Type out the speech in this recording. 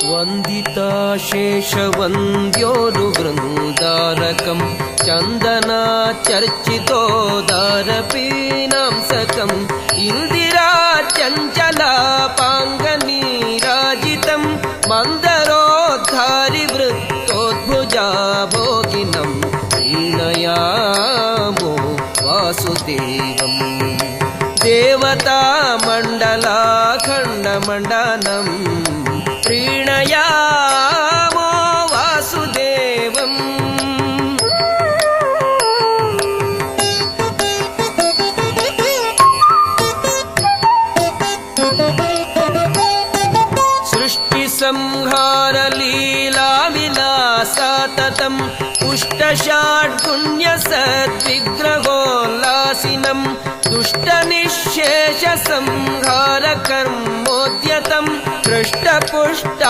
ವಂದಿತಾ ಶೇಷವಂದ್ಯೋರುವೃಂದಾರಕಂ ಚಂದನಾ ಚರ್ಚಿತೋದಾರಪೀನಾಂಸಕಂ ಇಂದಿರಾ ಚಂಚಲಾಪಾಂಗನೀರಾಜಿತಂ ಮಂದರೋದ್ಧಾರಿ ವೃತ್ತೋದ್ಭುಜಾ ಭೋಗಿನಂ ಪ್ರೀಣಯಾಮೋ ವಾಸುದೇವಂ ದೇವತಾ ಮಂಡಲಾಖಂಡಮಂಡನಂ ಪ್ರೀಣಯಾಮೋ ವಾಸುದೇವಂ. ಸೃಷ್ಟಿ ಸಂಹಾರ ಲೀಲಾ ವಿಲಾಸಾತತಂ ಪುಷ್ಟಷಾಡ್ಗುಣ್ಯ ಸದ್ವಿಗ್ರಹೋಲ್ಲಾಸಿನಂ ದುಷ್ಟ ನಿಶ್ಶೇಷ ಸಂಹಾರ ಕರ್ಮೋದ್ಯತಂ ಹೃಷ್ಟಪುಷ್ಟ